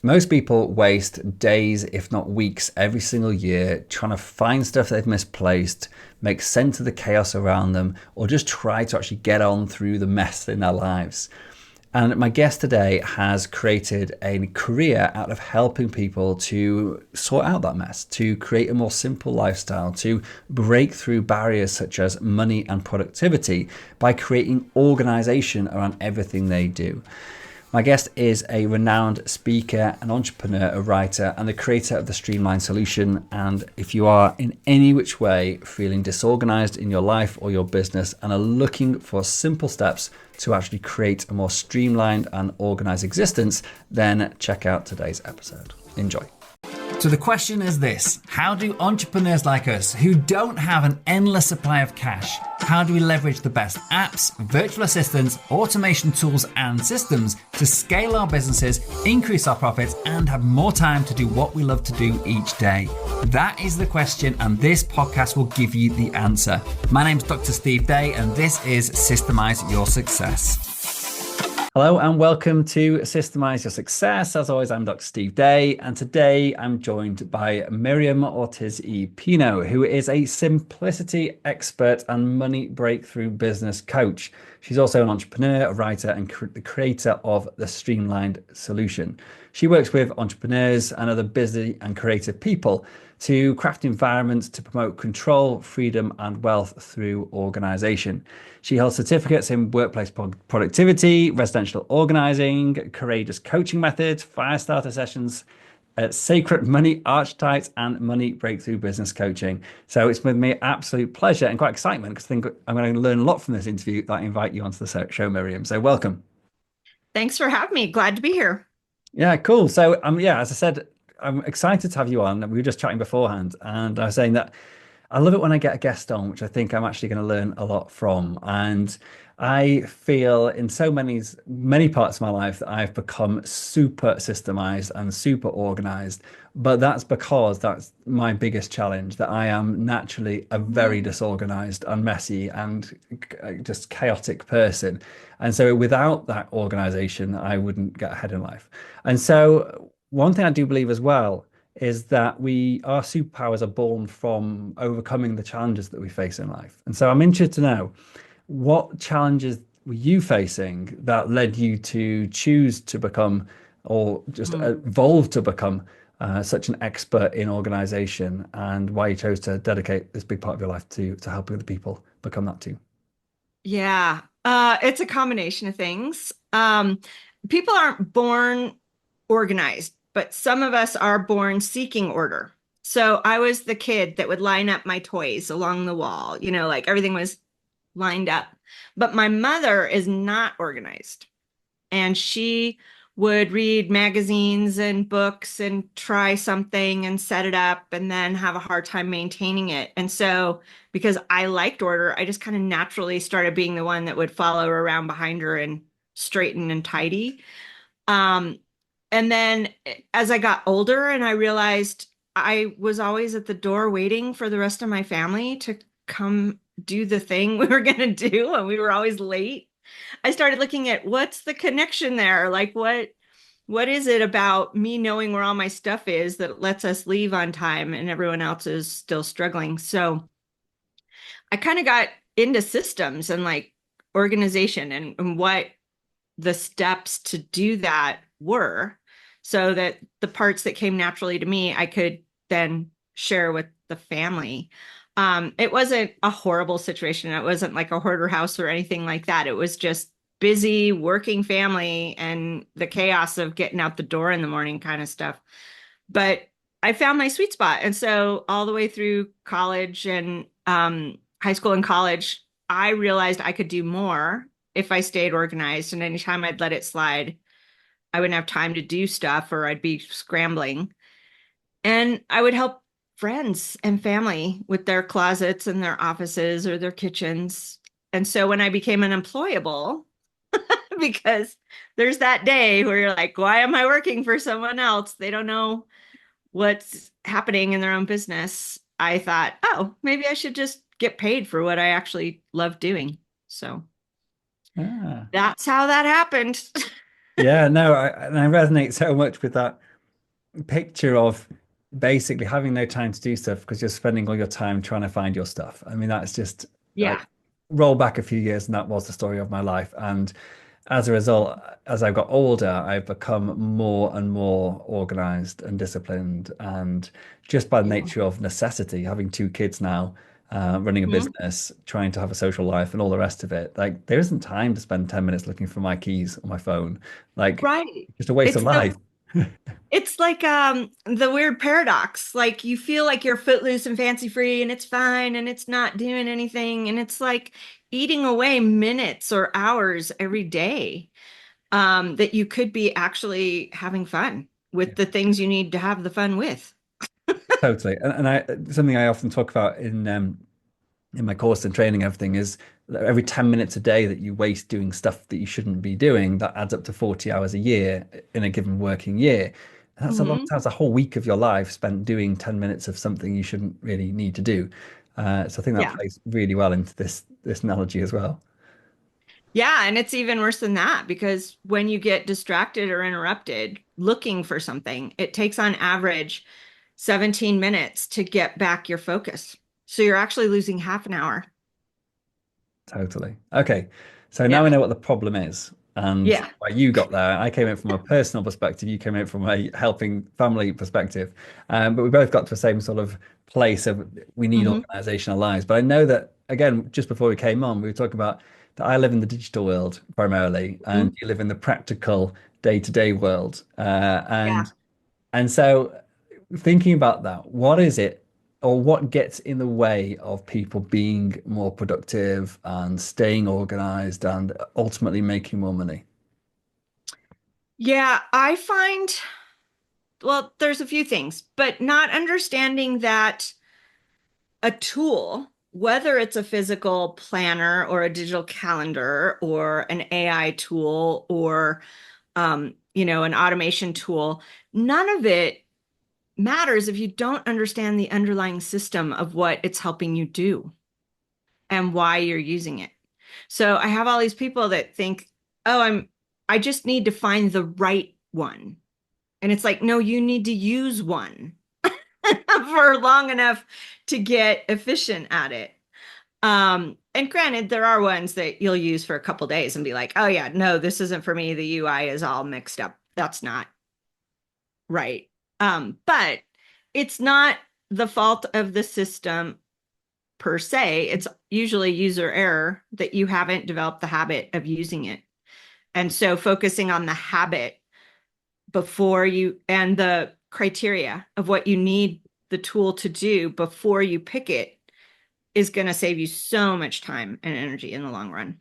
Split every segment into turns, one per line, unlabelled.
Most people waste days, if not weeks, every single year trying to find stuff they've misplaced, make sense of the chaos around them, or just try to actually get on through the mess in their lives. And my guest today has created a career out of helping people to sort out that mess, to create a more simple lifestyle, to break through barriers such as money and productivity by creating organization around everything they do. My guest is a renowned speaker, an entrepreneur, a writer, and the creator of the Streamlined solution. And if you are in any which way feeling disorganized in your life or your business and are looking for simple steps to actually create a more streamlined and organized existence, then check out today's episode. Enjoy. So the question is this: how do entrepreneurs like us who don't have an endless supply of cash, how do we leverage the best apps, virtual assistants, automation tools and systems to scale our businesses, increase our profits and have more time to do what we love to do each day? That is the question, and this podcast will give you the answer. My name's Dr. Steve Day and this is Systemize Your Success. Hello and welcome to Systemize Your Success. As always, I'm Dr. Steve Day, and today I'm joined by Miriam Ortiz Y Pino, who is a simplicity expert and money breakthrough business coach. She's also an entrepreneur, a writer, and the creator of the Streamlined solution. She works with entrepreneurs and other busy and creative people to craft environments to promote control, freedom, and wealth through organization. She holds certificates in workplace productivity, residential organizing, courageous coaching methods, fire starter sessions, sacred money archetypes, and money breakthrough business coaching. So it's with me absolute pleasure and quite excitement because I think I'm going to learn a lot from this interview that I invite you onto the show, Miriam. So welcome.
Thanks for having me. Glad to be here.
Yeah, cool. So as I said, I'm excited to have you on. We were just chatting beforehand, and I was saying that I love it when I get a guest on, which I think I'm actually going to learn a lot from. And I feel in so many parts of my life that I've become super systemized and super organized. But that's because that's my biggest challenge, that I am naturally a very disorganized and messy and just chaotic person. And so without that organization, I wouldn't get ahead in life. And so one thing I do believe as well is that our superpowers are born from overcoming the challenges that we face in life. And so I'm interested to know, what challenges were you facing that led you to choose to become, or just evolve to become, such an expert in organization, and why you chose to dedicate this big part of your life to helping other people become that too?
Yeah, it's a combination of things. People aren't born organized, but some of us are born seeking order. So I was the kid that would line up my toys along the wall, like everything was lined up. But my mother is not organized, and she would read magazines and books and try something and set it up and then have a hard time maintaining it. And so because I liked order, I just kind of naturally started being the one that would follow around behind her and straighten and tidy. Um, and then as I got older and I realized I was always at the door waiting for the rest of my family to come do the thing we were going to do, and we were always late. I started looking at what's the connection there? Like what is it about me knowing where all my stuff is that lets us leave on time and everyone else is still struggling? So I kind of got into systems and like organization and what the steps to do that were, so that the parts that came naturally to me, I could then share with the family. It wasn't a horrible situation. It wasn't like a hoarder house or anything like that. It was just busy working family and the chaos of getting out the door in the morning kind of stuff. But I found my sweet spot. And so all the way through college and high school and college, I realized I could do more if I stayed organized. And anytime I'd let it slide, I wouldn't have time to do stuff, or I'd be scrambling. And I would help friends and family with their closets and their offices or their kitchens. And so when I became unemployable, because there's that day where you're like, why am I working for someone else? They don't know what's happening in their own business. I thought, oh, maybe I should just get paid for what I actually love doing. So
Ah.
that's how that happened.
Yeah, no, and I resonate so much with that picture of basically having no time to do stuff because you're spending all your time trying to find your stuff. I mean, that's just like
Yeah.
roll back a few years and that was the story of my life. And as a result, as I've got older, I've become more and more organized and disciplined. And just by the
Yeah.
nature of necessity, having two kids now, running a
Mhm.
business, trying to have a social life, and all the rest of it, like there isn't time to spend 10 minutes looking for my keys on my phone. Like,
Right.
just a waste of
It's
life.
it's like the weird paradox. Like you feel like you're footloose and fancy free and it's fine and it's not doing anything. And it's like eating away minutes or hours every day that you could be actually having fun with the things you need to have the fun with.
Totally. And I something I often talk about in my course and training, everything is that every 10 minutes a day that you waste doing stuff that you shouldn't be doing, that adds up to 40 hours a year in a given working year. And that's a long
Hmm.
time. It's a whole week of your life spent doing 10 minutes of something you shouldn't really need to do. So I think that
Yeah.
plays really well into this analogy as well.
Yeah, and it's even worse than that because when you get distracted or interrupted looking for something, it takes on average 17 minutes to get back your focus. So you're actually losing half an hour.
Totally. Okay. So now
Yeah.
we know what the problem is and
Yeah.
why you got there. I came in from a personal perspective. You came in from a helping family perspective. But we both got to the same sort of place of we need
Hmm.
organizational lives. But I know that, again, just before we came on, we were talking about that I live in the digital world primarily, and you live in the practical day-to-day world.
Yeah.
And so, thinking about that, what is it or what gets in the way of people being more productive and staying organized and ultimately making more money?
Yeah, I find, well, there's a few things, but not understanding that a tool, whether it's a physical planner or a digital calendar or an AI tool or an automation tool, none of it matters if you don't understand the underlying system of what it's helping you do and why you're using it. So I have all these people that think, "Oh, I just need to find the right one." And it's like, "No, you need to use one for long enough to get efficient at it." And granted, there are ones that you'll use for a couple days and be like, "Oh yeah, no, this isn't for me. The UI is all mixed up." That's not right. But it's not the fault of the system per se. It's usually user error that you haven't developed the habit of using it. And so focusing on the habit before you and the criteria of what you need the tool to do before you pick it is going to save you so much time and energy in the long run.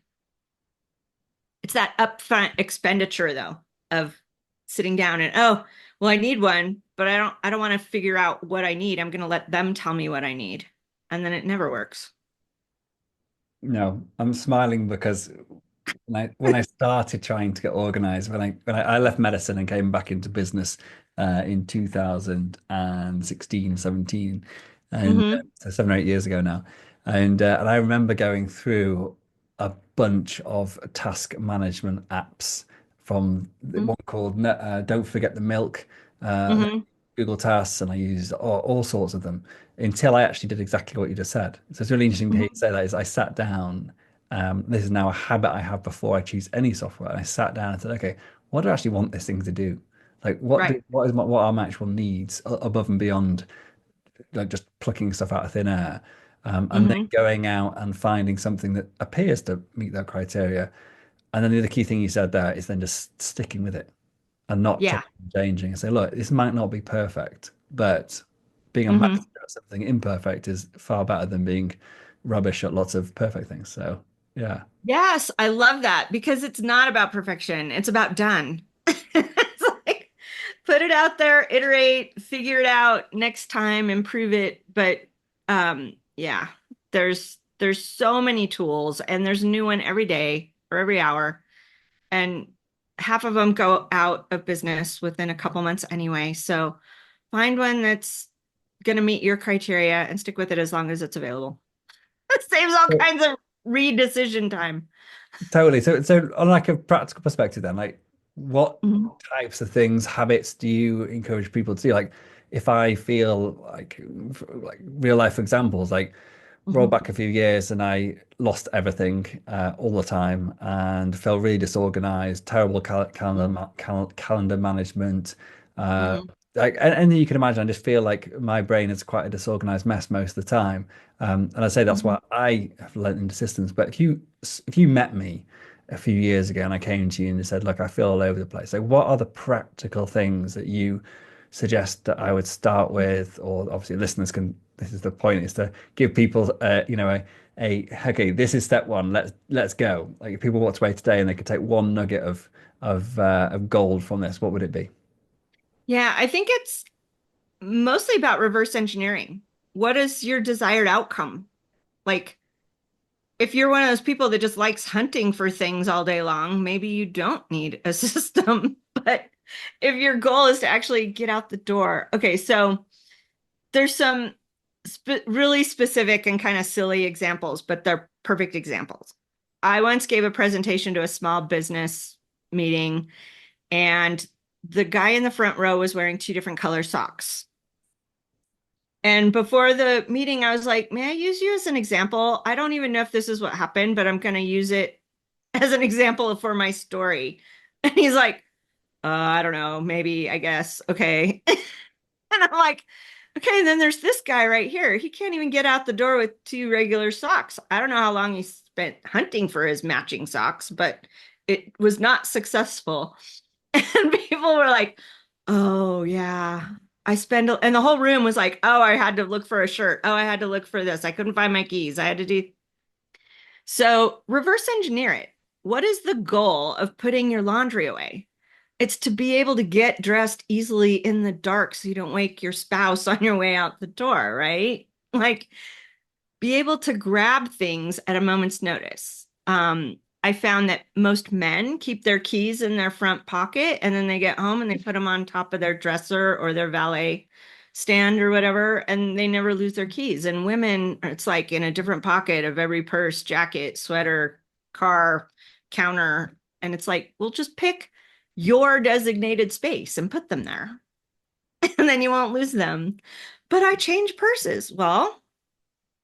It's that upfront expenditure though of sitting down and, oh, well, I need one, but I don't want to figure out what I need. I'm going to let them tell me what I need. And then it never works.
No, I'm smiling because when I started trying to get organized, when I left medicine and came back into business in 2016, 17, and
Hmm.
so 7 or 8 years ago now, and I remember going through a bunch of task management apps from one called Don't Forget the Milk,
Hmm.
Google Tasks, and I used all sorts of them until I actually did exactly what you just said. So it's really interesting to hear you
Hmm.
say that. Is I sat down. This is now a habit I have before I choose any software. And I sat down and said, okay, what do I actually want this thing to do? Like,
Right.
what are my actual needs above and beyond like just plucking stuff out of thin air, and then
Hmm.
going out and finding something that appears to meet that criteria. And then the other key thing you said there is then just sticking with it and not
Yeah.
chopping and changing and say, look, this might not be perfect, but being a
Hmm.
master at something imperfect is far better than being rubbish at lots of perfect things. So yeah,
Yes, I love that because it's not about perfection. It's about done. It's like put it out there, iterate, figure it out next time, improve it. But yeah, there's so many tools and there's a new one every day or every hour. And half of them go out of business within a couple months anyway. So find one that's going to meet your criteria and stick with it as long as it's available. It saves all
so,
kinds of redecision time.
totally. So on like a practical perspective, then, like, What
Mhm.
types of things, habits do you encourage people to do? Like, if I feel like real life examples, like roll
Mhm.
back a few years and I lost everything all the time and felt really disorganized, terrible calendar management. Uh,
Mhm.
like anything you can imagine, I just feel like my brain is quite a disorganized mess most of the time. And I say that's
Mhm.
why I have learned into systems. But if you met me a few years ago and I came to you and you said, look, I feel all over the place, like what are the practical things that you suggest that I would start with? Or obviously listeners can, this is the point, is to give people okay, this is step one, let's go. Like if people walked away today and they could take one nugget of gold from this, what would it be?
Yeah, I think it's mostly about reverse engineering. What is your desired outcome? Like, if you're one of those people that just likes hunting for things all day long, maybe you don't need a system. But if your goal is to actually get out the door, okay, so there's some really specific and kind of silly examples, but they're perfect examples. I once gave a presentation to a small business meeting, and the guy in the front row was wearing two different color socks. And before the meeting, I was like, may I use you as an example? I don't even know if this is what happened, but I'm going to use it as an example for my story. And he's like, I don't know, maybe, I guess. Okay. And I'm like, okay, and then there's this guy right here. He can't even get out the door with two regular socks. I don't know how long he spent hunting for his matching socks, but it was not successful. And people were like, oh, yeah. And the whole room was like, oh, I had to look for a shirt. Oh, I had to look for this. I couldn't find my keys. I had to do. So reverse engineer it. What is the goal of putting your laundry away? It's to be able to get dressed easily in the dark so you don't wake your spouse on your way out the door, right? Like, be able to grab things at a moment's notice. I found that most men keep their keys in their front pocket and then they get home and they put them on top of their dresser or their valet stand or whatever, and they never lose their keys. And women, it's like in a different pocket of every purse, jacket, sweater, car, counter. And it's like, we'll just pick your designated space and put them there, and then you won't lose them. But I change purses. Well,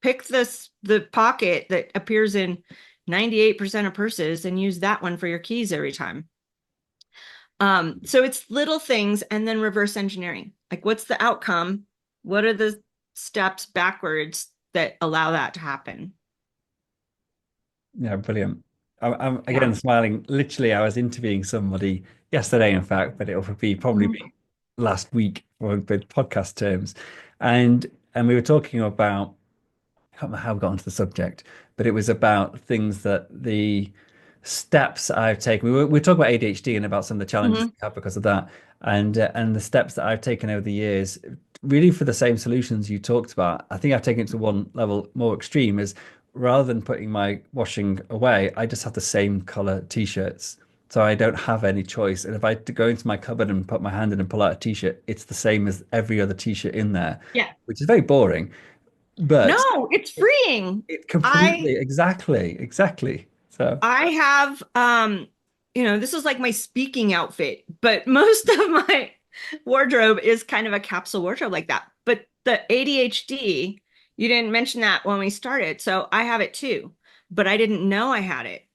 pick the pocket that appears in 98% of purses and use that one for your keys every time. So it's little things and then reverse engineering. Like, what's the outcome? What are the steps backwards that allow that to happen?
Yeah, brilliant. I'm
Yeah.
again smiling. Literally, I was interviewing somebody yesterday, in fact, but it'll be probably
Mhm.
be last week for with podcast terms, and we were talking about, I can't remember how we got onto the subject, but it was about things that the steps I've taken. We were talking about ADHD and about some of the challenges
Mhm.
we have because of that, and the steps that I've taken over the years, really for the same solutions you talked about. I think I've taken it to one level more extreme. Is rather than putting my washing away, I just have the same color t-shirts. So I don't have any choice. And if I go into my cupboard and put my hand in and pull out a t-shirt, it's the same as every other t-shirt in there,
Yeah.
which is very boring. But
No, it's freeing.
it
I
completely, exactly. So
I have this is like my speaking outfit, but most of my wardrobe is kind of a capsule wardrobe like that. But the ADHD, you didn't mention that when we started. So I have it too, but I didn't know I had it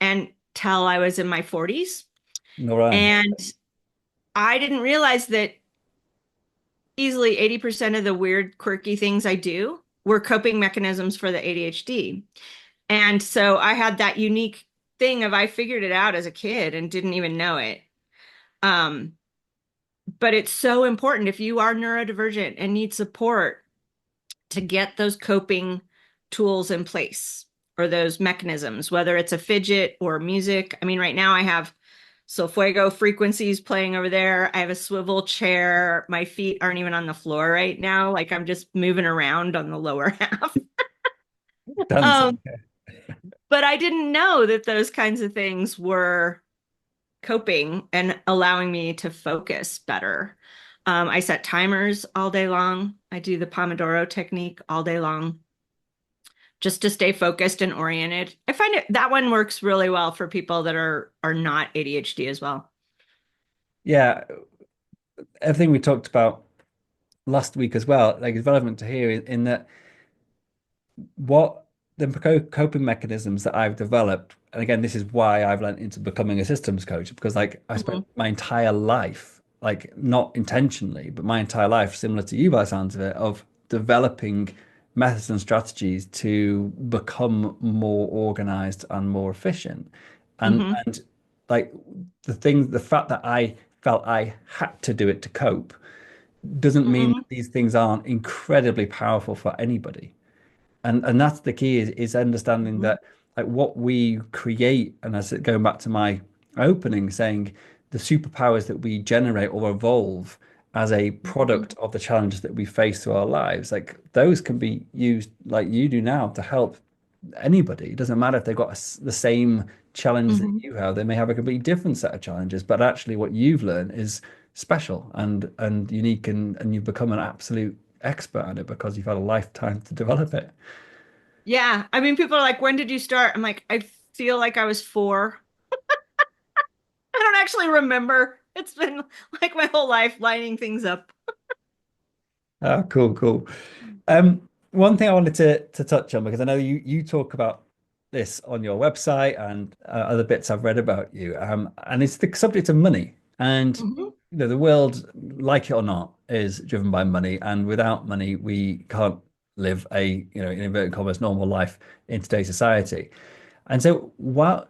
until I was in my 40s.
all right.
And I didn't realize that easily 80% of the weird, quirky things I do were coping mechanisms for the ADHD. And so I had that unique thing of I figured it out as a kid and didn't even know it. Um, but it's so important if you are neurodivergent and need support to get those coping tools in place or those mechanisms, whether it's a fidget or music. I mean, right now I have Solfuego frequencies playing over there. I have a swivel chair. My feet aren't even on the floor right now. Like I'm just moving around on the lower half.
Dancing.
Um, but I didn't know that those kinds of things were coping and allowing me to focus better. I set timers all day long. I do the Pomodoro technique all day long just to stay focused and oriented. I find it that one works really well for people that are not ADHD as well.
Yeah, everything we talked about last week as well, like is relevant to here in that what the coping mechanisms that I've developed, and again, this is why I've learned into becoming a systems coach, because like I spent
Mhm.
my entire life, like not intentionally, but my entire life, similar to you by the sounds of it, of developing methods and strategies to become more organized and more efficient.
Mhm.
And like the fact that I felt I had to do it to cope doesn't mean
Mhm.
that these things aren't incredibly powerful for anybody. And that's the key is understanding
Mhm.
that like what we create, and as going back to my opening saying the superpowers that we generate or evolve as a
Mhm.
product of the challenges that we face through our lives, like those can be used like you do now to help anybody. It doesn't matter if they've got the same challenge that
Mhm.
you have. They may have a completely different set of challenges, but actually what you've learned is special and unique, and you've become an absolute expert at it because you've had a lifetime to develop it.
Yeah. I mean, people are like, when did you start? I'm like, I feel like I was 4. I don't actually remember. It's been like my whole life lining things up.
Ah, cool, cool. One thing I wanted to touch on because I know you talk about this on your website and other bits I've read about you, and it's the subject of money. And
Mhm.
the world, like it or not, is driven by money, and without money, we can't live a in inverted commas normal life in today's society. And so, where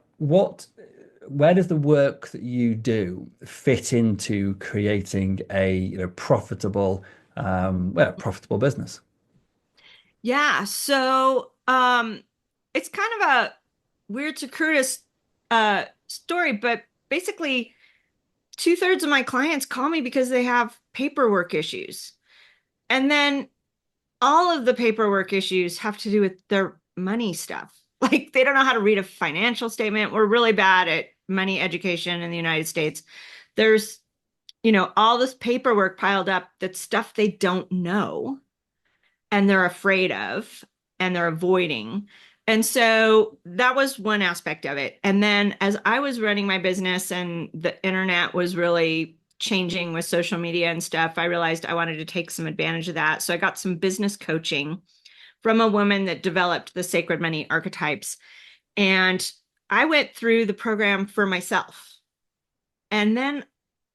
does the work that you do fit into creating a profitable profitable business?
Yeah. So, it's kind of a weird, circuitous story, but basically, 2/3 of my clients call me because they have paperwork issues. And then all of the paperwork issues have to do with their money stuff. Like they don't know how to read a financial statement. We're really bad at money education in the United States. There's, all this paperwork piled up that's stuff they don't know and they're afraid of and they're avoiding. And so that was one aspect of it. And then as I was running my business and the internet was really changing with social media and stuff, I realized I wanted to take some advantage of that. So I got some business coaching from a woman that developed the sacred money archetypes. And I went through the program for myself. And then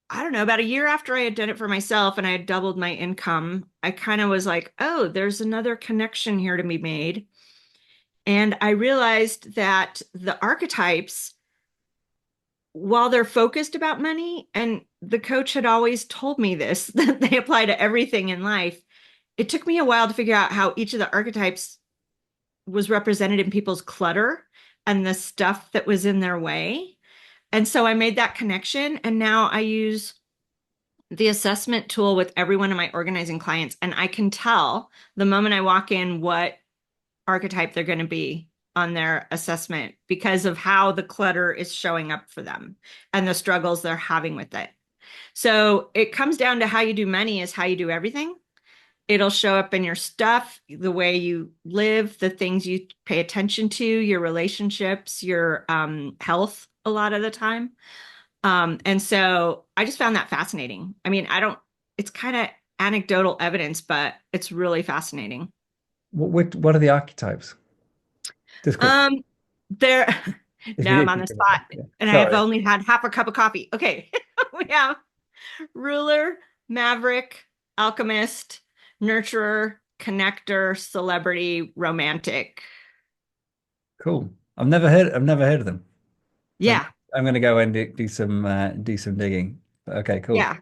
I don't know, about a year after I had done it for myself and I had doubled my income, I kind of was like, oh, there's another connection here to be made. And I realized that the archetypes, while they're focused about money, and the coach had always told me this, that they apply to everything in life, it took me a while to figure out how each of the archetypes was represented in people's clutter and the stuff that was in their way. And so I made that connection. And now I use the assessment tool with every one of my organizing clients. And I can tell the moment I walk in what archetype they're going to be on their assessment because of how the clutter is showing up for them and the struggles they're having with it. So it comes down to how you do money is how you do everything. It'll show up in your stuff, the way you live, the things you pay attention to, your relationships, your health a lot of the time. And so I just found that fascinating. I mean, it's kind of anecdotal evidence, but it's really fascinating.
What are the archetypes? Just quick,
Um, there,
if
now
you
I'm
if
on
you
the
can.
spot
Yeah.
and I have
Sorry.
only had half a cup of coffee. Okay. We have ruler, maverick, alchemist, nurturer, connector, celebrity, romantic.
Cool. I've never heard of them. So
Yeah.
I'm gonna go and do some digging. Okay, cool.
Yeah.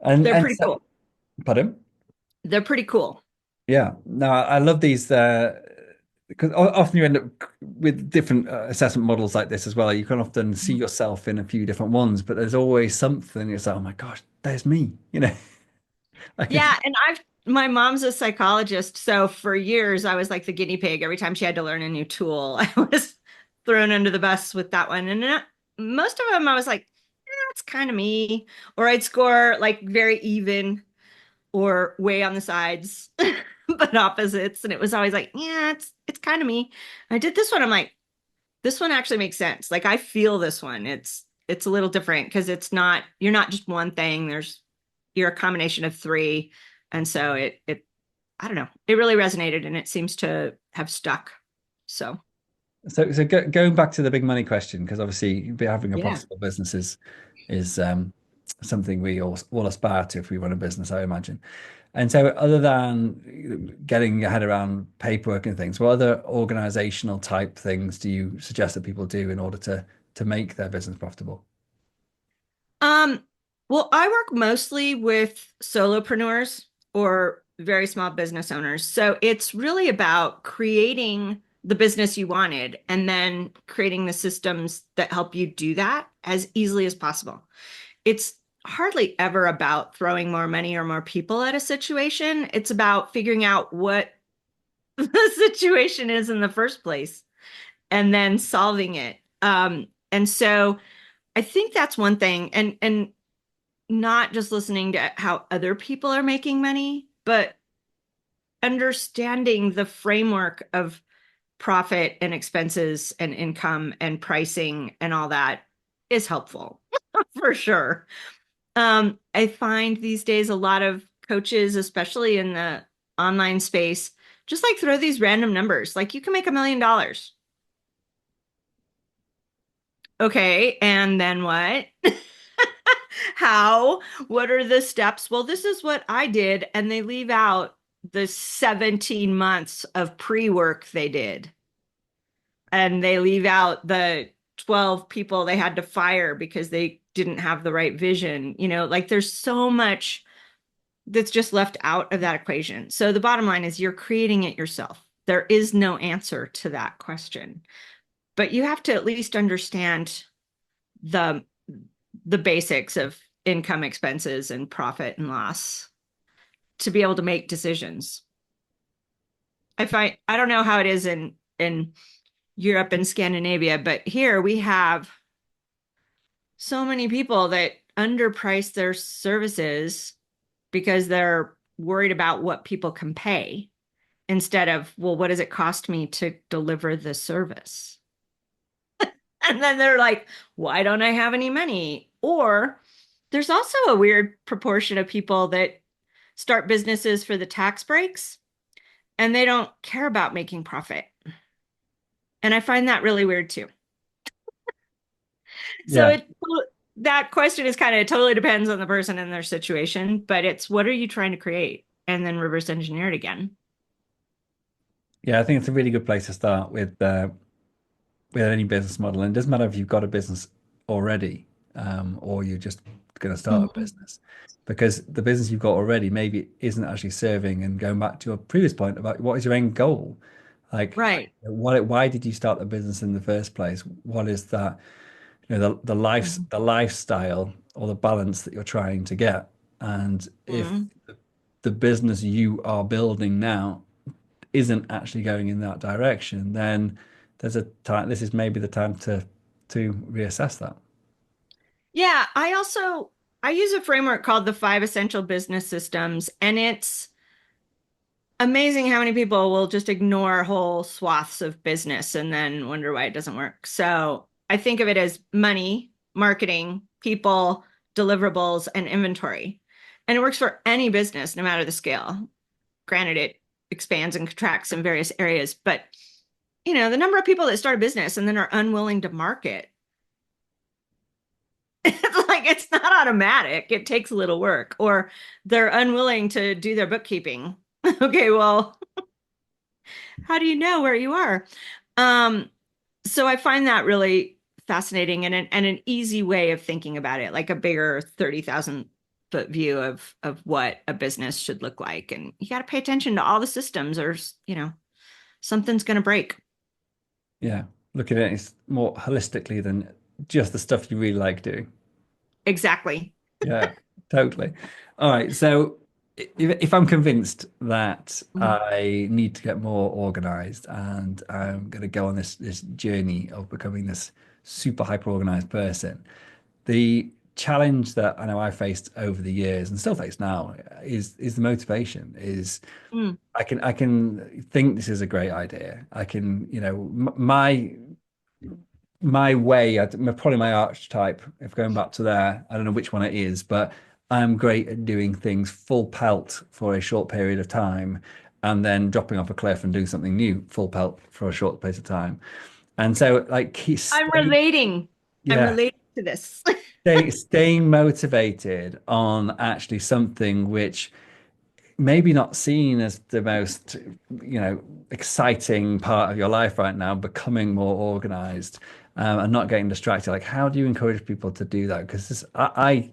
And
They're
and
pretty
so,
cool.
pardon?
They're pretty cool.
Yeah. No, I love these because often you end up with different assessment models like this as well. You can often see yourself in a few different ones, but there's always something. It's like, oh my gosh, there's me. Like it's
Yeah, and my mom's a psychologist, so for years I was like the guinea pig. Every time she had to learn a new tool, I was thrown under the bus with that one. And most of them I was like, that's kind of me. Or I'd score like very even or way on the sides, but opposites. And it was always like, yeah, it's kind of me. I did this one, I'm like, this one actually makes sense. Like I feel this one. it's a little different because you're not just one thing. You're a combination of three. And so I don't know, it really resonated and it seems to have stuck. So,
Going back to the big money question, because obviously having a
yeah.
profitable business is something we all aspire to if we run a business, I imagine. And so, other than getting your head around paperwork and things, what other organizational type things do you suggest that people do in order to make their business profitable?
Um, well, I work mostly with solopreneurs or very small business owners. So it's really about creating the business you wanted and then creating the systems that help you do that as easily as possible. It's hardly ever about throwing more money or more people at a situation. It's about figuring out what the situation is in the first place and then solving it. And so I think that's one thing. And not just listening to how other people are making money, but understanding the framework of profit and expenses and income and pricing and all that is helpful for sure. I find these days a lot of coaches, especially in the online space, just like throw these random numbers. Like you can make $1 million. Okay, and then what? How? What are the steps? Well, this is what I did. And they leave out the 17 months of pre-work they did. And they leave out the 12 people they had to fire because they didn't have the right vision. Like there's so much that's just left out of that equation. So the bottom line is you're creating it yourself. There is no answer to that question. But you have to at least understand the the basics of income, expenses, and profit and loss to be able to make decisions. I don't know how it is in Europe and Scandinavia, but here we have so many people that underprice their services because they're worried about what people can pay instead of, well, what does it cost me to deliver the service? And then they're like, why don't I have any money? Or there's also a weird proportion of people that start businesses for the tax breaks and they don't care about making profit. And I find that really weird too. So
Yeah.
that question is kind of totally depends on the person and their situation, but it's what are you trying to create? And then reverse engineer it again.
Yeah, I think it's a really good place to start with any business model. And it doesn't matter if you've got a business already, or you're just going to start a
Mhm.
business, because the business you've got already maybe isn't actually serving. And going back to your previous point about what is your end goal, like
Right.
why did you start the business in the first place? What is that,
Mhm.
the lifestyle or the balance that you're trying to get? And if
Mhm.
the business you are building now isn't actually going in that direction, then there's a time. This is maybe the time to reassess that.
Yeah, I use a framework called the five essential business systems, and it's amazing how many people will just ignore whole swaths of business and then wonder why it doesn't work. So I think of it as money, marketing, people, deliverables, and inventory. And it works for any business, no matter the scale. Granted, it expands and contracts in various areas, but the number of people that start a business and then are unwilling to market, it's like it's not automatic. It takes a little work, or they're unwilling to do their bookkeeping. Okay, well, how do you know where you are? Um, so I find that really fascinating and an easy way of thinking about it, like a bigger 30,000 foot view of what a business should look like. And you got to pay attention to all the systems or, something's going to break.
Yeah, look at it more holistically than just the stuff you really like doing.
Exactly.
Yeah, totally. All right, so if I'm convinced that
Mhm.
I need to get more organized and I'm going to go on this journey of becoming this super hyper organized person, the challenge that I know I faced over the years and still face now is the motivation. Is
Mm.
I can think this is a great idea. I can, my my way, probably my archetype, if going back to there, I don't know which one it is, but I'm great at doing things full pelt for a short period of time and then dropping off a cliff and doing something new, full pelt for a short place of time. And so, like,
I'm relating. I'm
yeah,
relating to this.
staying motivated on actually something which maybe not seen as the most, exciting part of your life right now, becoming more organized, and not getting distracted. Like, how do you encourage people to do that? Because I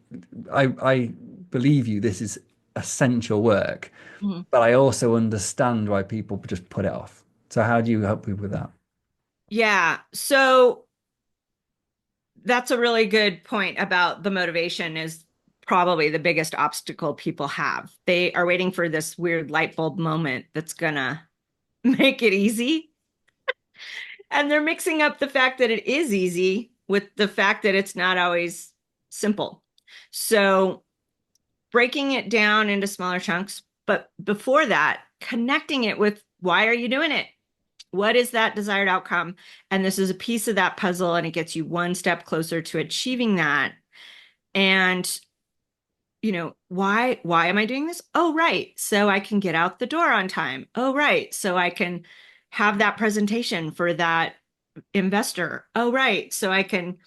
believe you, this is essential work,
Mhm.
but I also understand why people just put it off. So how do you help people with that?
Yeah. So that's a really good point about the motivation is probably the biggest obstacle people have. They are waiting for this weird light bulb moment that's gonna make it easy. And they're mixing up the fact that it is easy with the fact that it's not always simple. So breaking it down into smaller chunks, but before that, connecting it with why are you doing it? What is that desired outcome? And this is a piece of that puzzle, and it gets you one step closer to achieving that. And why am I doing this? Oh, right. So I can get out the door on time. Oh, right. So I can have that presentation for that investor. Oh, right. So I can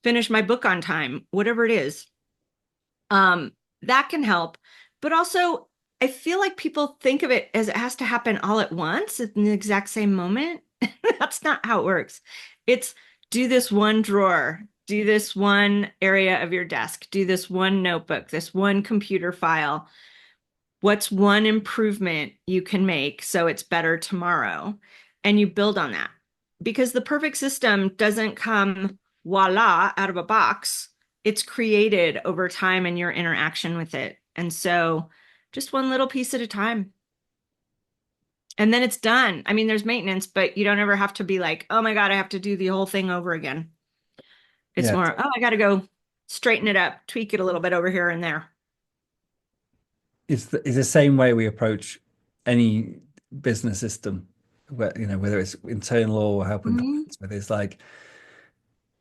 finish my book on time, whatever it is. That can help. But also, I feel like people think of it as it has to happen all at once in the exact same moment. That's not how it works. It's do this one drawer, do this one area of your desk, do this one notebook, this one computer file. What's one improvement you can make so it's better tomorrow? And you build on that because the perfect system doesn't come voila out of a box. It's created over time and your interaction with it. And so just one little piece at a time. And then it's done. I mean, there's maintenance, but you don't ever have to be like, oh my God, I have to do the whole thing over again. It's
Yeah,
more, oh, I got to go straighten it up, tweak it a little bit over here and there.
it's the same way we approach any business system, where, whether it's internal or helping
Mhm.
clients with. It's like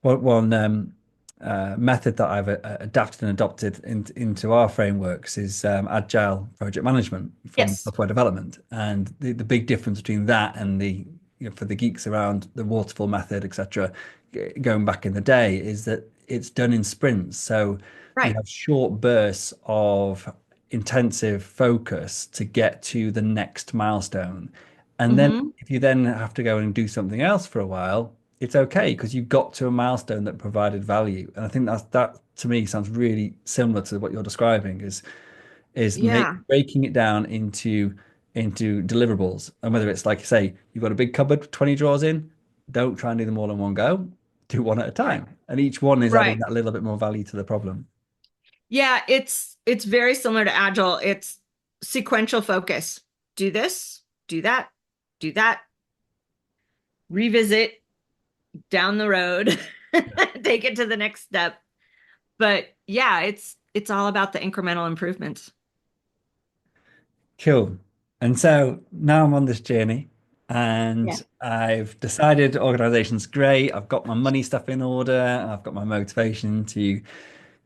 one method that I've adapted and adopted into our frameworks is agile project management from
Yes.
software development. And the big difference between that and for the geeks around the waterfall method, etc., going back in the day, is that it's done in sprints. So you
Right.
have short bursts of intensive focus to get to the next milestone. And then
Hmm.
if you then have to go and do something else for a while, it's okay because you got to a milestone that provided value. And I think that to me sounds really similar to what you're describing is
Yeah.
breaking it down into deliverables. And whether it's like, say, you've got a big cupboard, 20 drawers in, don't try and do them all in one go. Do one at a
Right.
time. And each one is adding
Right.
that little bit more value to the problem.
Yeah, it's very similar to Agile. It's sequential focus. Do this, do that, revisit down the road, take it to the next step. But yeah, it's all about the incremental improvements.
Cool. And so now I'm on this journey
Yeah.
and I've decided organization's great. I've got my money stuff in order. I've got my motivation to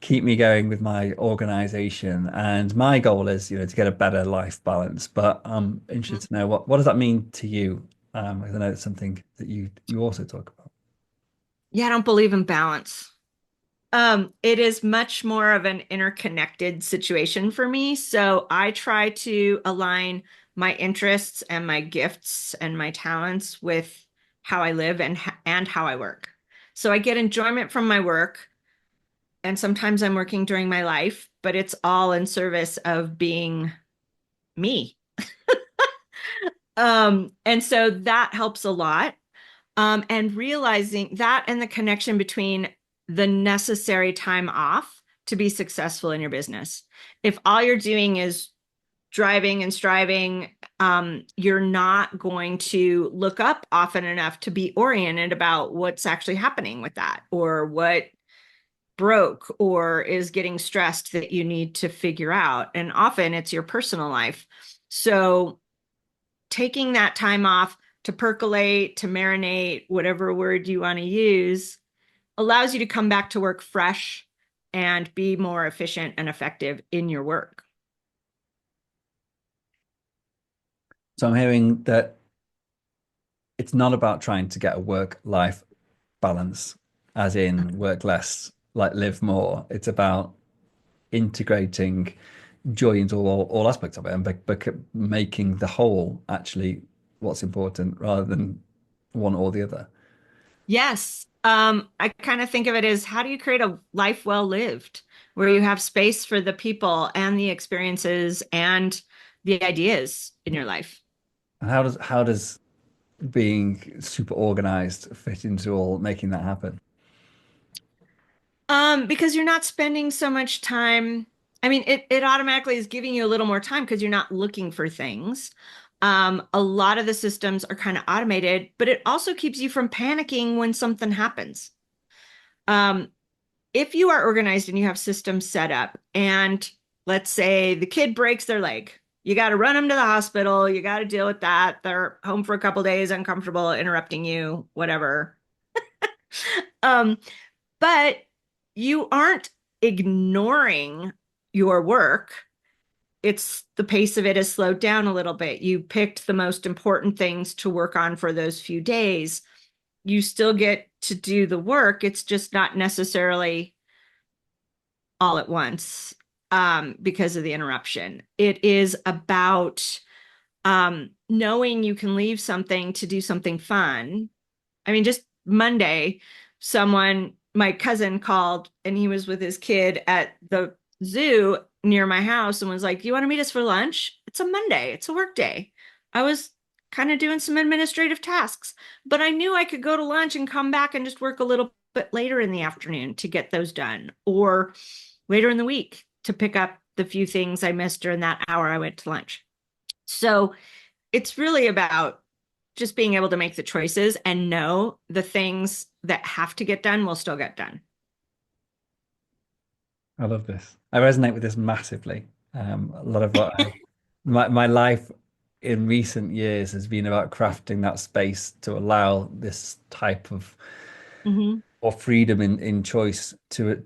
keep me going with my organization. And my goal is, to get a better life balance. But I'm interested to know what does that mean to you? Because I know it's something that you also talk about.
Yeah, I don't believe in balance. It is much more of an interconnected situation for me. So I try to align my interests and my gifts and my talents with how I live and how I work. So I get enjoyment from my work, and sometimes I'm working during my life, but it's all in service of being me. And so that helps a lot. And realizing that and the connection between the necessary time off to be successful in your business. If all you're doing is driving and striving, you're not going to look up often enough to be oriented about what's actually happening with that or what broke or is getting stressed that you need to figure out. And often it's your personal life. So taking that time off to percolate, to marinate, whatever word you want to use, allows you to come back to work fresh and be more efficient and effective in your work.
So I'm hearing that it's not about trying to get a work-life balance, as in work less, like live more. It's about integrating joy into all aspects of it and making the whole actually what's important rather than one or the other.
Yes. I kind of think of it as how do you create a life well lived where you have space for the people and the experiences and the ideas in your life?
And how does being super organized fit into all making that happen?
Because you're not spending so much time. I mean, it automatically is giving you a little more time because you're not looking for things. A lot of the systems are kind of automated, but it also keeps you from panicking when something happens. Um, if you are organized and you have systems set up, and let's say the kid breaks their leg, you got to run them to the hospital. You got to deal with that. They're home for a couple days, uncomfortable, interrupting you, whatever. Um, but you aren't ignoring your work. It's the pace of it has slowed down a little bit. You picked the most important things to work on for those few days. You still get to do the work. It's just not necessarily all at once because of the interruption. It is about knowing you can leave something to do something fun. I mean, just Monday, my cousin called and he was with his kid at the zoo near my house and was like, "Do you want to meet us for lunch? It's a Monday, it's a work day." I was kind of doing some administrative tasks, but I knew I could go to lunch and come back and just work a little bit later in the afternoon to get those done, or later in the week to pick up the few things I missed during that hour I went to lunch. So it's really about just being able to make the choices and know the things that have to get done will still get done.
I love this. I resonate with this massively. A lot of what my life in recent years has been about crafting that space to allow this type of
Mm-hmm.
or freedom in choice to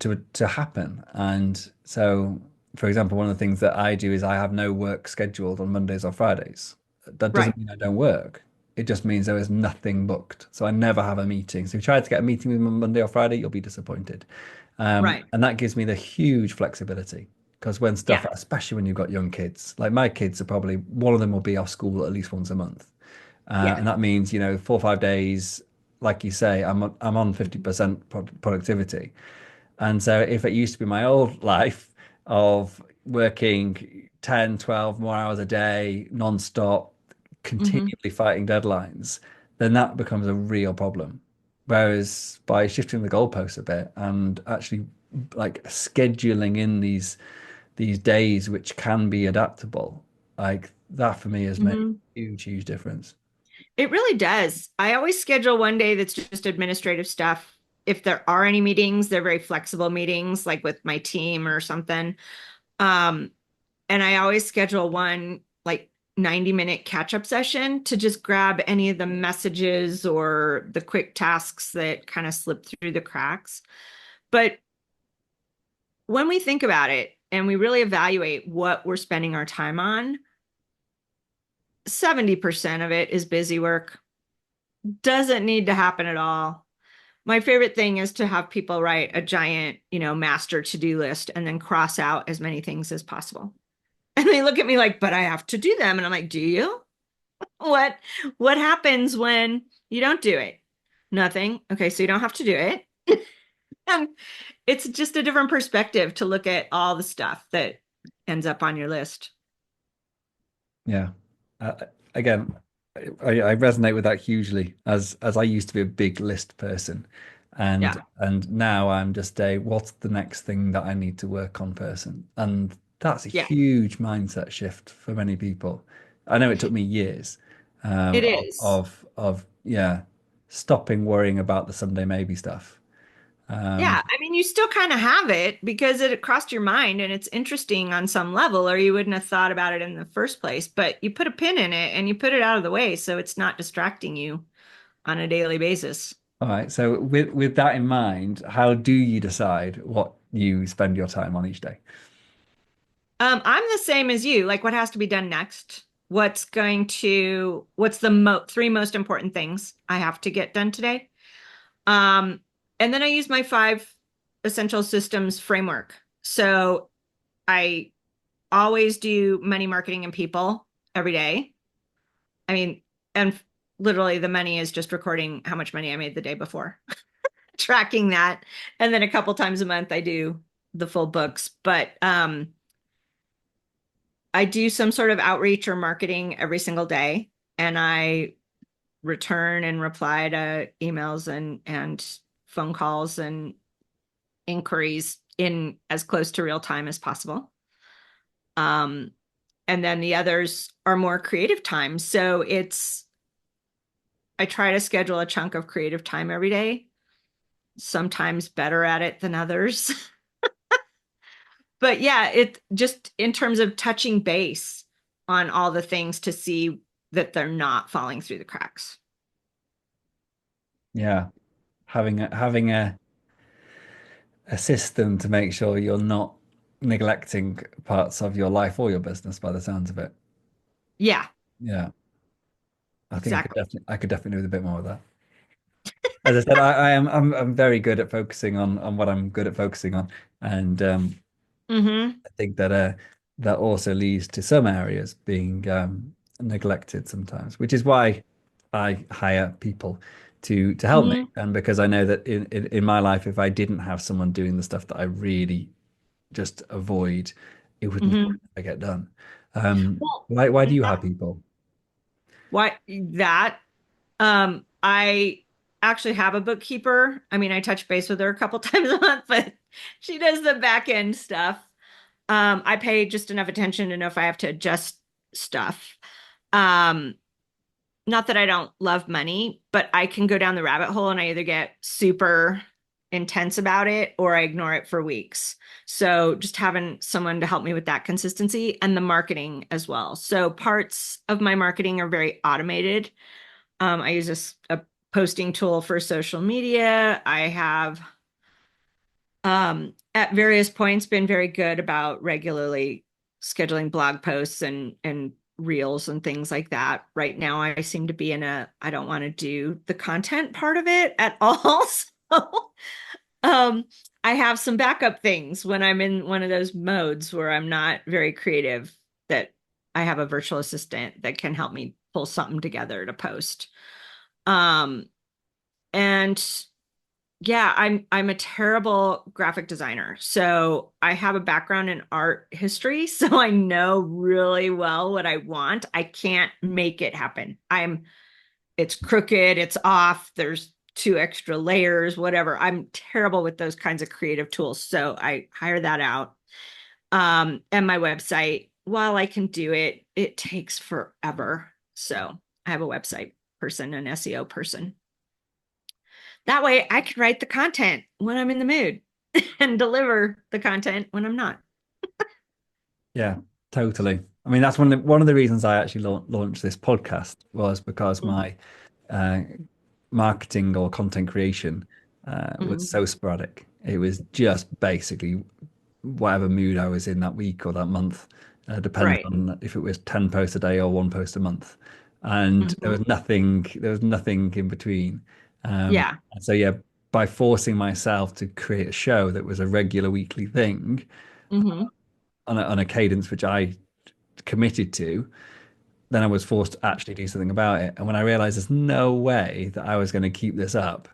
happen. And so, for example, one of the things that I do is I have no work scheduled on Mondays or Fridays. That
Right,
doesn't mean I don't work. It just means there is nothing booked. So I never have a meeting. So if you try to get a meeting with me on Monday or Friday, you'll be disappointed.
right.
And that gives me the huge flexibility because when stuff,
Yeah.
especially when you've got young kids, like my kids are probably one of them will be off school at least once a month.
Yeah.
And that means, 4 or 5 days, like you say, I'm on 50% productivity. And so if it used to be my old life of working 10, 12 more hours a day, non-stop,
Mm-hmm.
continually fighting deadlines, then that becomes a real problem. Whereas by shifting the goalposts a bit and actually like scheduling in these days which can be adaptable, like that for me has made
Mm-hmm.
a huge, huge difference.
It really does. I always schedule one day that's just administrative stuff. If there are any meetings, they're very flexible meetings, like with my team or something. Um, and I always schedule one like 90-minute catch-up session to just grab any of the messages or the quick tasks that kind of slip through the cracks. But when we think about it and we really evaluate what we're spending our time on, 70% of it is busy work. Doesn't need to happen at all. My favorite thing is to have people write a giant, master to-do list and then cross out as many things as possible. And they look at me like, but I have to do them. And I'm like, do you? What what happens when you don't do it? Nothing. Okay, so you don't have to do it. And it's just a different perspective to look at all the stuff that ends up on your list.
Yeah. Again, I resonate with that hugely as I used to be a big list person. And
Yeah.
and now I'm just a what's the next thing that I need to work on person. And that's a
Yeah,
huge mindset shift for many people. I know it took me years
it is.
of yeah, stopping worrying about the someday maybe stuff.
Yeah,
Um,
I mean, you still kind of have it because it crossed your mind and it's interesting on some level, or you wouldn't have thought about it in the first place. But you put a pin in it and you put it out of the way so it's not distracting you on a daily basis.
All right. So with that in mind, how do you decide what you spend your time on each day?
I'm the same as you. Like, what has to be done next? What's the three most important things I have to get done today? Um, and then I use my five essential systems framework. So I always do money, marketing, and people every day. I mean, and literally the money is just recording how much money I made the day before, tracking that. And then a couple times a month I do the full books. But I do some sort of outreach or marketing every single day, and I return and reply to emails and phone calls and inquiries in as close to real time as possible. Um, and then the others are more creative time. So I try to schedule a chunk of creative time every day, sometimes better at it than others. But yeah, it just in terms of touching base on all the things to see that they're not falling through the cracks.
Yeah. Having a system to make sure you're not neglecting parts of your life or your business by the sounds of it.
Yeah,
Yeah. I think
exactly.
I could definitely do with a bit more of that. As I said, I'm very good at focusing on what I'm good at focusing on. And
Mm-hmm.
I think that that also leads to some areas being neglected sometimes, which is why I hire people to help me.
Mm-hmm.
And because I know that in my life, if I didn't have someone doing the stuff that I really just avoid, it wouldn't
Mm-hmm.
get done.
Well,
Why do you hire people?
why that? I actually have a bookkeeper. I mean, I touch base with her a couple times a month, but she does the back end stuff. I pay just enough attention to know if I have to adjust stuff. Um, Not that I don't love money, but I can go down the rabbit hole and I either get super intense about it or I ignore it for weeks. So just having someone to help me with that consistency and the marketing as well. So parts of my marketing are very automated. I use a posting tool for social media. I have at various points been very good about regularly scheduling blog posts and reels and things like that. Right now, I seem to be in a I don't want to do the content part of it at all. So um, I have some backup things when I'm in one of those modes where I'm not very creative, that I have a virtual assistant that can help me pull something together to post. Um, and yeah, I'm a terrible graphic designer. So I have a background in art history, so I know really well what I want. I can't make it happen. It's crooked, it's off, there's two extra layers, whatever. I'm terrible with those kinds of creative tools. So I hire that out. And my website, while I can do it, it takes forever. So I have a website person, an SEO person. That way I can write the content when I'm in the mood and deliver the content when I'm not.
Yeah, totally. I mean, that's one of the reasons I actually launched this podcast was because my uh, marketing or content creation was
Mm-hmm.
so sporadic. It was just basically whatever mood I was in that week or that month, depending
Right.
on if it was 10 posts a day or one post a month. And
Mm-hmm.
there was nothing in between.
Yeah.
And so yeah, by forcing myself to create a show that was a regular weekly thing
Mm-hmm.
on a cadence which I committed to, then I was forced to actually do something about it. And when I realized there's no way that I was going to keep this up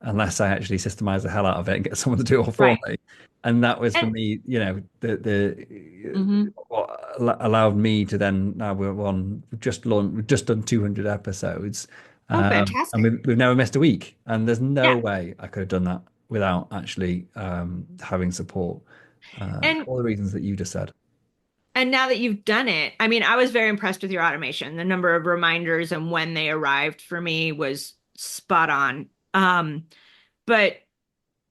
unless I actually systemize the hell out of it and get someone to do it all for
Right.
me. And that was for
And
me, the
mm-hmm.
what allowed me to then now we've just done 200 episodes,
Oh,
and
fantastic.
we've never missed a week. And there's no
Yeah.
way I could have done that without actually having support for
And
all the reasons that you just said.
and now that you've done it, I mean, I was very impressed with your automation. The number of reminders and when they arrived for me was spot on. But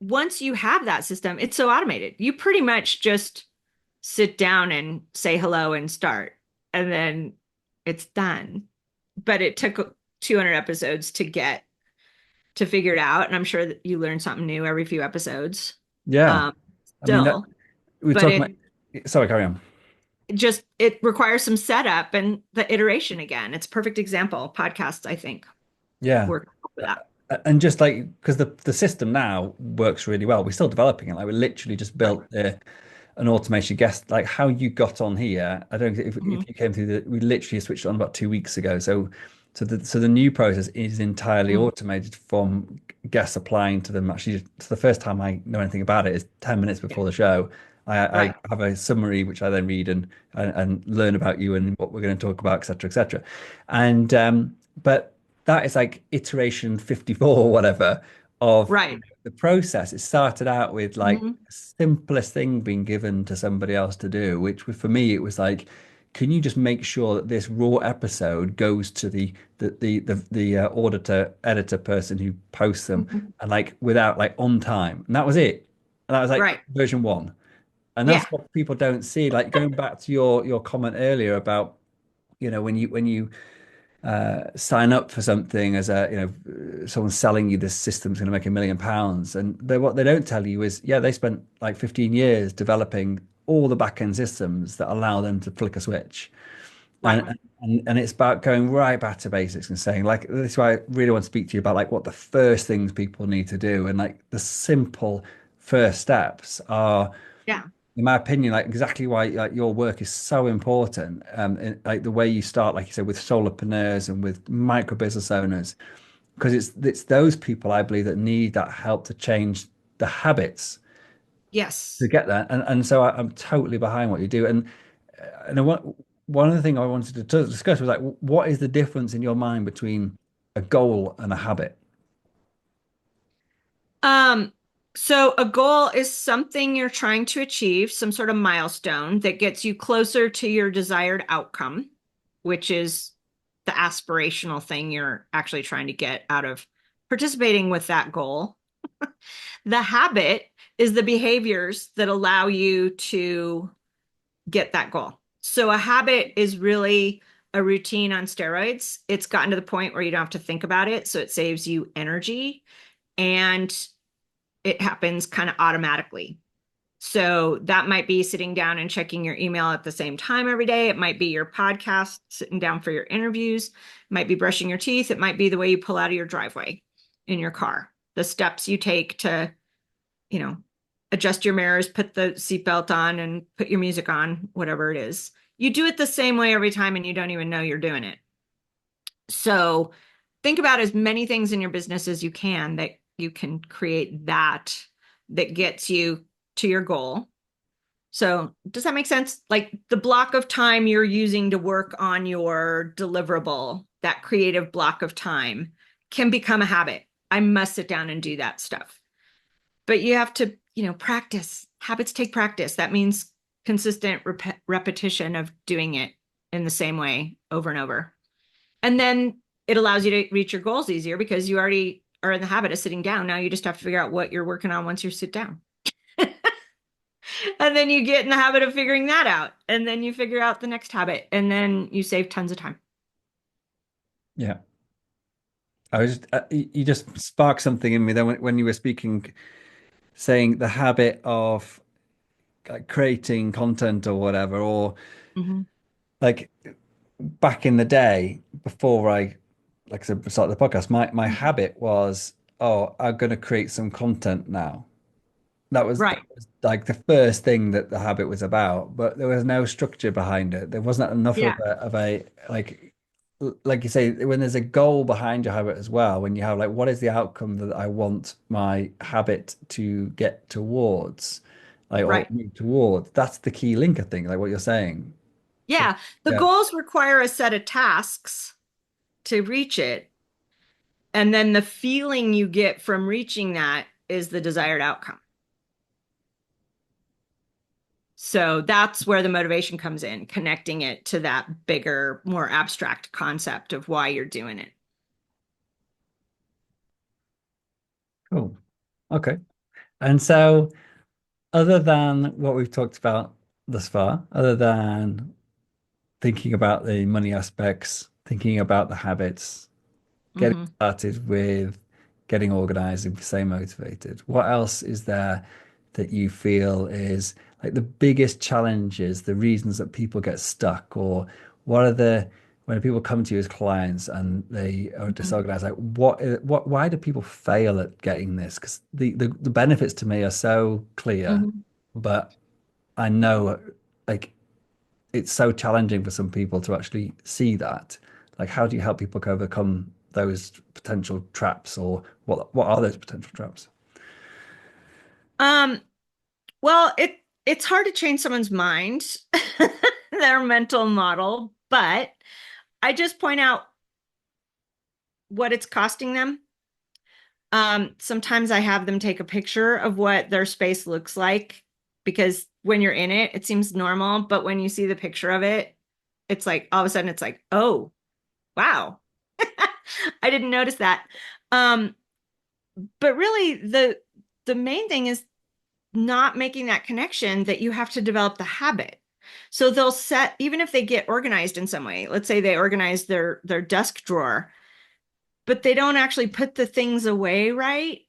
once you have that system, it's so automated. You pretty much just sit down and say hello and start, and then it's done. But it took 200 episodes to figure it out. And I'm sure that you learn something new every few episodes.
Yeah.
Um,
I mean, that
Still,
we're
but
talking about, sorry, carry on.
it requires some setup and the iteration again. It's a perfect example. Podcasts, I think,
Yeah.
work for that.
And just like, because the system now works really well, we're still developing it. Like, we literally just
Right.
built an automation guest, like how you got on here. I don't if
Mhm.
you came through we literally switched on about 2 weeks ago. So the new process is entirely
Mhm.
automated from guests applying to them. Actually, it's the first time I know anything about it is 10 minutes
Yeah.
before the show. I
Right.
have a summary which I then read and learn about you and what we're going to talk about, etc., etc. And but that is like iteration 54 or whatever of
Right.
the process. It started out with like
Mhm.
the simplest thing being given to somebody else to do, which for me it was like, can you just make sure that this raw episode goes to the auditor editor person who posts them,
Mhm.
and like without like on time, and that was it. And that was like
Right.
version one. And that's
Yeah.
what people don't see. Like going back to your comment earlier about, when you sign up for something as someone selling you this system's going to make £1 million, and what they don't tell you is, yeah, they spent like 15 years developing all the back end systems that allow them to flick a switch.
Right.
And it's about going right back to basics and saying, like, this is why I really want to speak to you about like what the first things people need to do, and like the simple first steps are,
Yeah.
in my opinion, like exactly why like your work is so important. Like the way you start, like you said, with solopreneurs and with micro business owners, because it's those people I believe that need that help to change the habits to
Yes.
get that. And so I'm totally behind what you do. And one of the things I wanted to discuss was like, what is the difference in your mind between a goal and a habit?
Um, so a goal is something you're trying to achieve, some sort of milestone that gets you closer to your desired outcome, which is the aspirational thing you're actually trying to get out of participating with that goal. The habit is the behaviors that allow you to get that goal. So a habit is really a routine on steroids. It's gotten to the point where you don't have to think about it, so it saves you energy and it happens kind of automatically. So that might be sitting down and checking your email at the same time every day. It might be your podcast, sitting down for your interviews. It might be brushing your teeth. It might be the way you pull out of your driveway in your car. The steps you take to, you know, adjust your mirrors, put the seatbelt on and put your music on, whatever it is. You do it the same way every time and you don't even know you're doing it. So think about as many things in your business as you can that you can create that gets you to your goal. So does that make sense? Like the block of time you're using to work on your deliverable, that creative block of time can become a habit. I must sit down and do that stuff. But you have to, practice. Habits take practice. That means consistent repetition of doing it in the same way over and over. And then it allows you to reach your goals easier because you already are in the habit of sitting down. Now you just have to figure out what you're working on once you sit down. And then you get in the habit of figuring that out. And then you figure out the next habit. And then you save tons of time.
Yeah. I was you just sparked something in me then when you were speaking, saying the habit of like creating content or whatever, or
Mhm.
like back in the day before I, like I said, started the podcast, my habit was, oh, I'm going to create some content now. That
Right.
was like the first thing that the habit was about, but there was no structure behind it. There wasn't enough
Yeah.
of a like you say, when there's a goal behind your habit as well, when you have like, what is the outcome that I want my habit to get towards, like, or
Right.
move towards, that's the key link, I think, like what you're saying. So
Yeah. The
yeah.
goals require a set of tasks to reach it. And then the feeling you get from reaching that is the desired outcome. So that's where the motivation comes in, connecting it to that bigger, more abstract concept of why you're doing it.
Cool. Okay. And so, other than what we've talked about thus far, other than thinking about the money aspects, thinking about the habits, getting
Mhm.
started with getting organized and staying motivated. What else is there that you feel is like the biggest challenges, the reasons that people get stuck, or what are the when people come to you as clients and they are disorganized, like why do people fail at getting this? Because the benefits to me are so clear,
Mhm.
but I know like it's so challenging for some people to actually see that. Like, how do you help people overcome those potential traps, or what are those potential traps?
Um, well, it's hard to change someone's mind, their mental model, but I just point out what it's costing them. Sometimes I have them take a picture of what their space looks like because when you're in it, it seems normal, but when you see the picture of it, it's like all of a sudden it's like, oh, wow. I didn't notice that. Um, but really the main thing is not making that connection that you have to develop the habit. So they'll set, even if they get organized in some way, let's say they organize their desk drawer, but they don't actually put the things away right.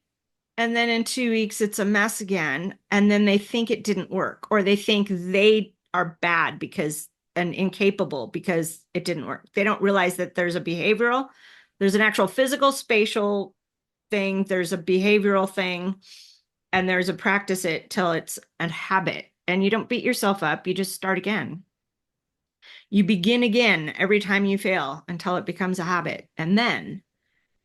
And then in 2 weeks, it's a mess again. And then they think it didn't work, or they think they are bad because and incapable because it didn't work. They don't realize that there's an actual physical, spatial thing, there's a behavioral thing, and there's a practice it till it's a habit. And you don't beat yourself up, you just start again. You begin again every time you fail until it becomes a habit. And then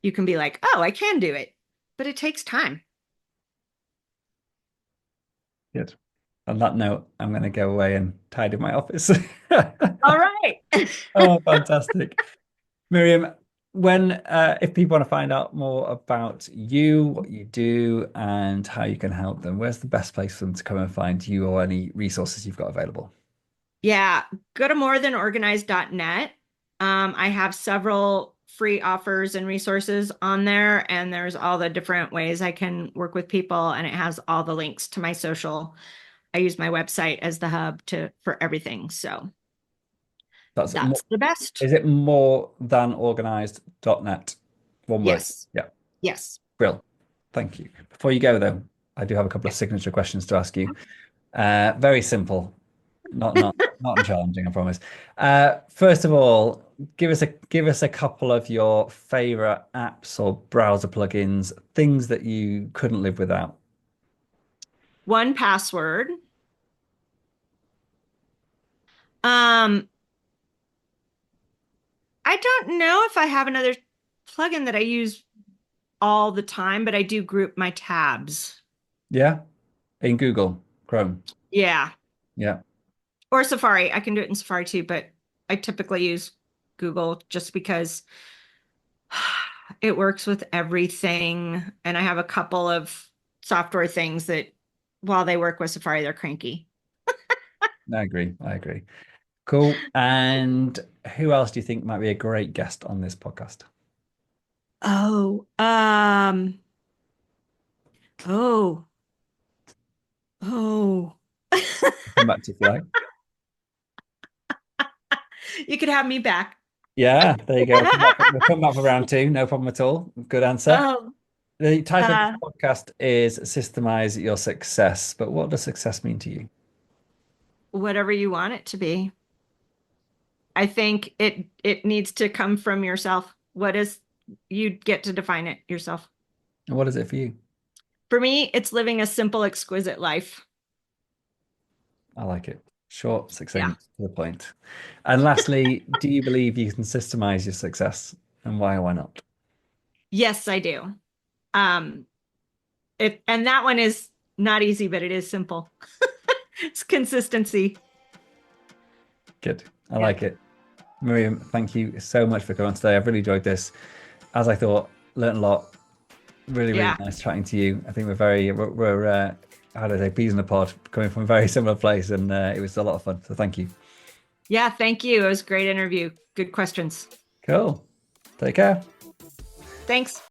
you can be like, oh, I can do it. But it takes time.
Good. On that note, I'm going to go away and tidy my office.
All right.
Oh, fantastic. Miriam, when if people want to find out more about you, what you do, and how you can help them, where's the best place for them to come and find you or any resources you've got available?
Yeah, go to morethanorganized.net. I have several free offers and resources on there, and there's all the different ways I can work with people, and it has all the links to my social. I use my website as the hub to for everything. So
That's more,
that's the best.
is it more than organized.net? One word.
Yes.
Yeah.
Yes.
Brill. Thank you. Before you go though, I do have a couple of signature questions to ask you. Very simple, not challenging, I promise. First of all, give us a couple of your favorite apps or browser plugins, things that you couldn't live without.
One password. Um, I don't know if I have another plugin that I use all the time, but I do group my tabs.
Yeah, in Google Chrome.
Yeah.
Yeah,
Or Safari. I can do it in Safari too, but I typically use Google just because it works with everything. And I have a couple of software things that while they work with Safari, they're cranky.
I agree. I agree. Cool. And who else do you think might be a great guest on this podcast?
Oh, oh, oh.
Come back to you if you like.
You could have me back.
Yeah, there you go. We'll come back for round two. No problem at all. Good answer.
Oh,
The title of this
uh,
podcast is Systemize Your Success. But what does success mean to you?
whatever you want it to be. I think it needs to come from yourself. What is you get to define it yourself.
And what is it for you?
For me, it's living a simple, exquisite life.
I like it. Short,
Yeah.
succinct, to the point. And lastly, do you believe you can systemize your success? And why or why not?
Yes, I do. Um, it and that one is not easy, but it is simple. It's consistency.
Good. I
Yeah.
like it. Miriam, thank you so much for coming on today. I've really enjoyed this. As I thought, learned a lot. Really, really
Yeah.
nice chatting to you. I think we're how do I say, peas in a pod, coming from a very similar place, and it was a lot of fun. So thank you.
Yeah, thank you. It was a great interview. Good questions.
Cool. Take care.
Thanks.